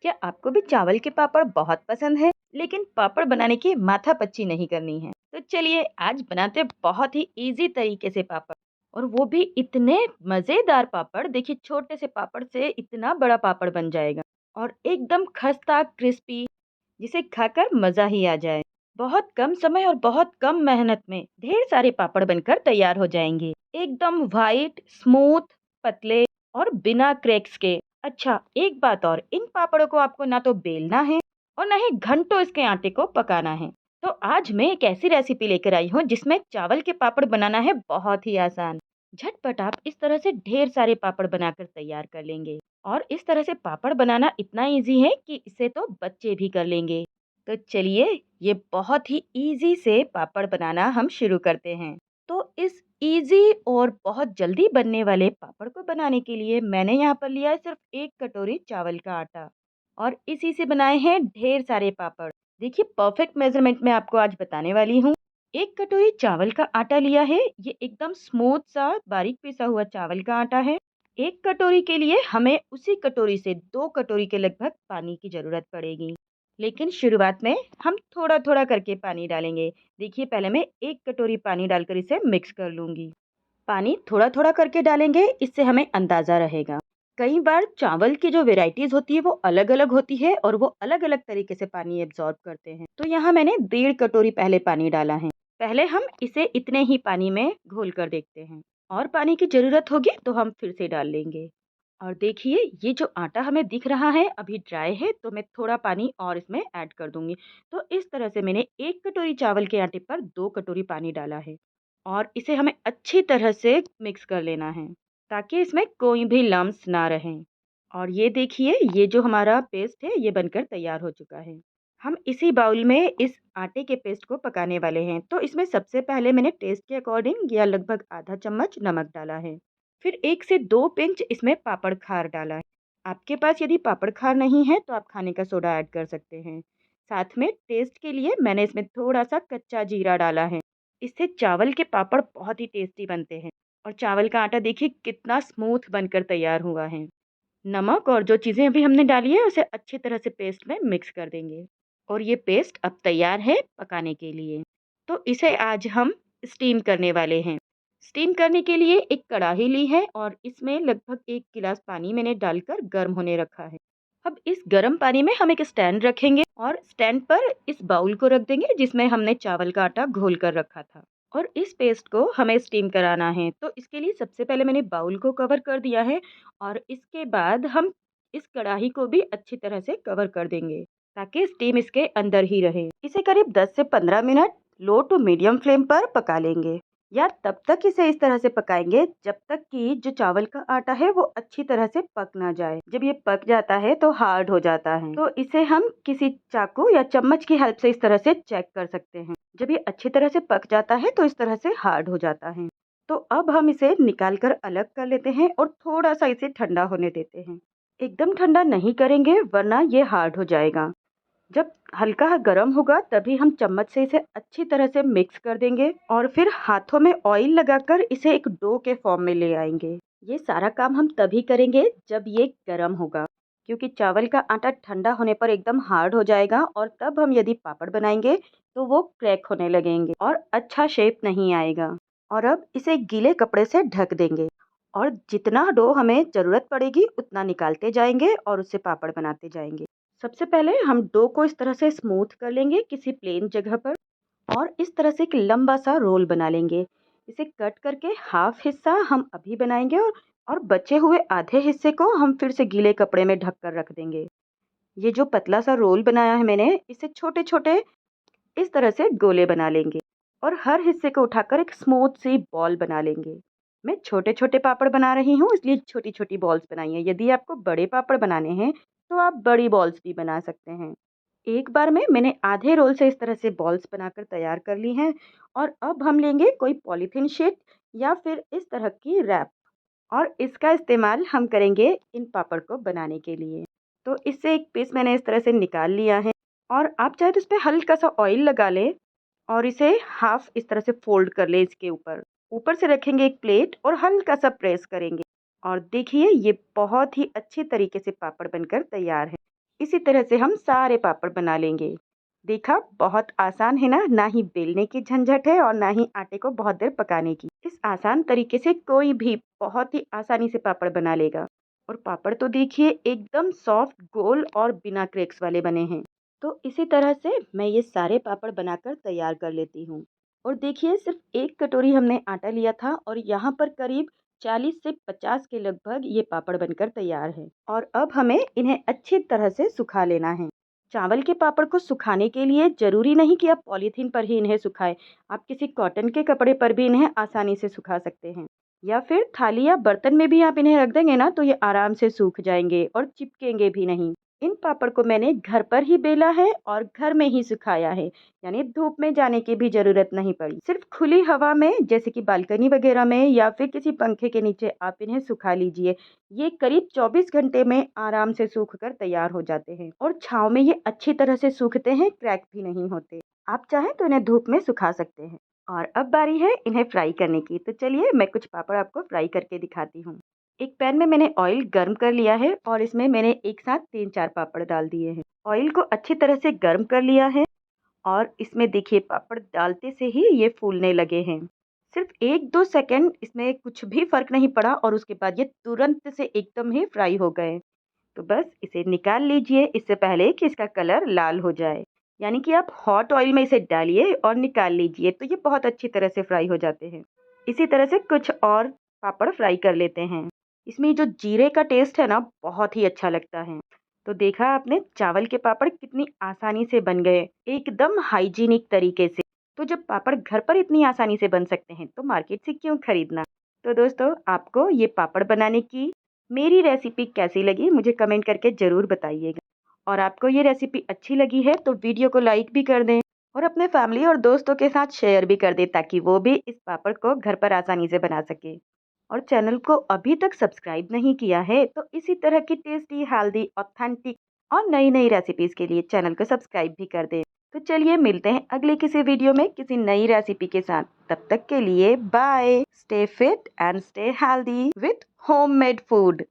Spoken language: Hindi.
क्या आपको भी चावल के पापड़ बहुत पसंद है, लेकिन पापड़ बनाने की माथापच्ची नहीं करनी है? तो चलिए आज बनाते हैं बहुत ही इजी तरीके से पापड़, और वो भी इतने मजेदार पापड़। देखिए छोटे से पापड़ से इतना बड़ा पापड़ बन जाएगा और एकदम खस्ता क्रिस्पी, जिसे खाकर मजा ही आ जाए। बहुत कम समय और बहुत कम मेहनत में ढेर सारे पापड़ बनकर तैयार हो जाएंगे, एकदम वाइट स्मूथ, पतले और बिना क्रैक्स के। अच्छा एक बात और, इन पापड़ों को आपको ना तो बेलना है और ना ही घंटों इसके आटे को पकाना है। तो आज मैं एक ऐसी रेसिपी लेकर आई हूँ जिसमें चावल के पापड़ बनाना है बहुत ही आसान। झटपट आप इस तरह से ढेर सारे पापड़ बनाकर तैयार कर लेंगे। और इस तरह से पापड़ बनाना इतना इजी है कि इसे तो बच्चे भी कर लेंगे। तो चलिए ये बहुत ही इजी से पापड़ बनाना हम शुरू करते हैं। तो इस इजी और बहुत जल्दी बनने वाले पापड़ को बनाने के लिए मैंने यहाँ पर लिया है सिर्फ 1 कटोरी चावल का आटा, और इसी से बनाए हैं ढेर सारे पापड़। देखिए परफेक्ट मेजरमेंट में आपको आज बताने वाली हूँ। 1 कटोरी चावल का आटा लिया है, ये एकदम स्मूथ सा बारीक पिसा हुआ चावल का आटा है। 1 कटोरी के लिए हमें उसी कटोरी से 2 कटोरी के लगभग पानी की जरूरत पड़ेगी, लेकिन शुरुआत में हम थोड़ा थोड़ा करके पानी डालेंगे। देखिए पहले मैं 1 कटोरी पानी डालकर इसे मिक्स कर लूंगी। पानी थोड़ा थोड़ा करके डालेंगे, इससे हमें अंदाजा रहेगा। कई बार चावल की जो वेराइटीज होती है वो अलग अलग होती है और वो अलग अलग तरीके से पानी एब्जॉर्ब करते हैं। तो यहाँ मैंने 1.5 कटोरी पहले पानी डाला है। पहले हम इसे इतने ही पानी में घोल कर देखते हैं, और पानी की जरूरत होगी तो हम फिर से डाल लेंगे। और देखिए ये जो आटा हमें दिख रहा है अभी ड्राई है, तो मैं थोड़ा पानी और इसमें ऐड कर दूंगी। तो इस तरह से मैंने 1 कटोरी चावल के आटे पर 2 कटोरी पानी डाला है, और इसे हमें अच्छी तरह से मिक्स कर लेना है ताकि इसमें कोई भी लम्स ना रहें। और ये देखिए ये जो हमारा पेस्ट है ये बनकर तैयार हो चुका है। हम इसी बाउल में इस आटे के पेस्ट को पकाने वाले हैं। तो इसमें सबसे पहले मैंने टेस्ट के अकॉर्डिंग या लगभग आधा चम्मच नमक डाला है। फिर 1 से 2 पिंच इसमें पापड़ खार डाला है। आपके पास यदि पापड़ खार नहीं है तो आप खाने का सोडा ऐड कर सकते हैं। साथ में टेस्ट के लिए मैंने इसमें थोड़ा सा कच्चा जीरा डाला है। इससे चावल के पापड़ बहुत ही टेस्टी बनते हैं। और चावल का आटा देखिए कितना स्मूथ बनकर तैयार हुआ है। नमक और जो चीज़ें अभी हमने डाली है उसे अच्छी तरह से पेस्ट में मिक्स कर देंगे। और ये पेस्ट अब तैयार है पकाने के लिए। तो इसे आज हम स्टीम करने वाले हैं। स्टीम करने के लिए एक कढ़ाई ली है और इसमें लगभग 1 गिलास पानी मैंने डालकर गर्म होने रखा है। अब इस गर्म पानी में हम एक स्टैंड रखेंगे और स्टैंड पर इस बाउल को रख देंगे जिसमें हमने चावल का आटा घोल कर रखा था। और इस पेस्ट को हमें स्टीम कराना है, तो इसके लिए सबसे पहले मैंने बाउल को कवर कर दिया है, और इसके बाद हम इस कढ़ाई को भी अच्छी तरह से कवर कर देंगे ताकि स्टीम इसके अंदर ही रहे। इसे करीब 10 से 15 minute low to medium flame पर पका लेंगे, या तब तक इसे इस तरह से पकाएंगे जब तक कि जो चावल का आटा है वो अच्छी तरह से पक ना जाए। जब ये पक जाता है तो हार्ड हो जाता है, तो इसे हम किसी चाकू या चम्मच की हेल्प से इस तरह से चेक कर सकते हैं। जब ये अच्छी तरह से पक जाता है तो इस तरह से हार्ड हो जाता है। तो अब हम इसे निकाल कर अलग कर लेते हैं और थोड़ा सा इसे ठंडा होने देते हैं। एकदम ठंडा नहीं करेंगे वरना ये हार्ड हो जाएगा। जब हल्का गर्म होगा तभी हम चम्मच से इसे अच्छी तरह से मिक्स कर देंगे, और फिर हाथों में ऑयल लगाकर इसे एक डो के फॉर्म में ले आएंगे। ये सारा काम हम तभी करेंगे जब ये गर्म होगा, क्योंकि चावल का आटा ठंडा होने पर एकदम हार्ड हो जाएगा, और तब हम यदि पापड़ बनाएंगे तो वो क्रैक होने लगेंगे और अच्छा शेप नहीं आएगा। और अब इसे गीले कपड़े से ढक देंगे, और जितना डो हमें ज़रूरत पड़ेगी उतना निकालते जाएंगे और उससे पापड़ बनाते जाएंगे। सबसे पहले हम डो को इस तरह से स्मूथ कर लेंगे किसी प्लेन जगह पर, और इस तरह से एक लंबा सा रोल बना लेंगे। इसे कट करके हाफ हिस्सा हम अभी बनाएंगे, और बचे हुए आधे हिस्से को हम फिर से गीले कपड़े में ढक कर रख देंगे। ये जो पतला सा रोल बनाया है मैंने, इसे छोटे छोटे इस तरह से गोले बना लेंगे, और हर हिस्से को उठाकर एक स्मूथ सी बॉल बना लेंगे। मैं छोटे छोटे पापड़ बना रही हूँ इसलिए छोटी छोटी बॉल्स बनाई हैं। यदि आपको बड़े पापड़ बनाने हैं तो आप बड़ी बॉल्स भी बना सकते हैं। एक बार में मैंने आधे रोल से इस तरह से बॉल्स बनाकर तैयार कर ली हैं। और अब हम लेंगे कोई पॉलीथीन शीट या फिर इस तरह की रैप, और इसका इस्तेमाल हम करेंगे इन पापड़ को बनाने के लिए। तो इससे एक पीस मैंने इस तरह से निकाल लिया है, और आप चाहे तो इस पे हल्का सा ऑयल लगा लें और इसे हाफ इस तरह से फोल्ड कर लें। इसके ऊपर ऊपर से रखेंगे एक प्लेट और हल्का सा प्रेस करेंगे, और देखिए ये बहुत ही अच्छे तरीके से पापड़ बनकर तैयार है। इसी तरह से हम सारे पापड़ बना लेंगे। देखा, बहुत आसान है ना, ना ही बेलने की झंझट है और ना ही आटे को बहुत देर पकाने की। इस आसान तरीके से कोई भी बहुत ही आसानी से पापड़ बना लेगा। और पापड़ तो देखिए एकदम सॉफ्ट, गोल और बिना क्रैक्स वाले बने हैं। तो इसी तरह से मैं ये सारे पापड़ बनाकर तैयार कर लेती हूँ। और देखिए, सिर्फ 1 कटोरी हमने आटा लिया था और यहाँ पर करीब 40 से 50 के लगभग ये पापड़ बनकर तैयार है। और अब हमें इन्हें अच्छी तरह से सुखा लेना है। चावल के पापड़ को सुखाने के लिए ज़रूरी नहीं कि आप पॉलीथीन पर ही इन्हें सुखाएं। आप किसी कॉटन के कपड़े पर भी इन्हें आसानी से सुखा सकते हैं। या फिर थाली या बर्तन में भी आप इन्हें रख देंगे ना, तो ये आराम से सूख जाएंगे और चिपकेंगे भी नहीं। इन पापड़ को मैंने घर पर ही बेला है और घर में ही सुखाया है, यानी धूप में जाने की भी जरूरत नहीं पड़ी। सिर्फ खुली हवा में, जैसे कि बालकनी वगैरह में या फिर किसी पंखे के नीचे आप इन्हें सुखा लीजिए। ये करीब 24 घंटे में आराम से सूख कर तैयार हो जाते हैं और छाँव में ये अच्छी तरह से सूखते हैं, क्रैक भी नहीं होते। आप चाहें तो इन्हें धूप में सुखा सकते हैं। और अब बारी है इन्हें फ्राई करने की। तो चलिए मैं कुछ पापड़ आपको फ्राई करके दिखाती हूँ। एक पैन में मैंने ऑयल गर्म कर लिया है और इसमें मैंने एक साथ 3-4 पापड़ डाल दिए हैं। ऑयल को अच्छी तरह से गर्म कर लिया है और इसमें देखिए पापड़ डालते से ही ये फूलने लगे हैं। सिर्फ 1-2 सेकंड इसमें कुछ भी फ़र्क नहीं पड़ा और उसके बाद ये तुरंत से एकदम ही फ्राई हो गए। तो बस इसे निकाल लीजिए इससे पहले कि इसका कलर लाल हो जाए। यानी कि आप हॉट ऑयल में इसे डालिए और निकाल लीजिए, तो ये बहुत अच्छी तरह से फ्राई हो जाते हैं। इसी तरह से कुछ और पापड़ फ्राई कर लेते हैं। इसमें जो जीरे का टेस्ट है ना, बहुत ही अच्छा लगता है। तो देखा आपने, चावल के पापड़ कितनी आसानी से बन गए, एकदम हाइजीनिक तरीके से। तो जब पापड़ घर पर इतनी आसानी से बन सकते हैं तो मार्केट से क्यों खरीदना। तो दोस्तों, आपको ये पापड़ बनाने की मेरी रेसिपी कैसी लगी मुझे कमेंट करके ज़रूर बताइएगा। और आपको ये रेसिपी अच्छी लगी है तो वीडियो को लाइक भी कर दें और अपने फैमिली और दोस्तों के साथ शेयर भी कर दें, ताकि वो भी इस पापड़ को घर पर आसानी से बना सके। और चैनल को अभी तक सब्सक्राइब नहीं किया है तो इसी तरह की टेस्टी, हेल्दी, ऑथेंटिक और नई नई रेसिपीज़ के लिए चैनल को सब्सक्राइब भी कर दें। तो चलिए मिलते हैं अगले किसी वीडियो में किसी नई रेसिपी के साथ। तब तक के लिए bye. Stay fit and stay healthy with homemade food.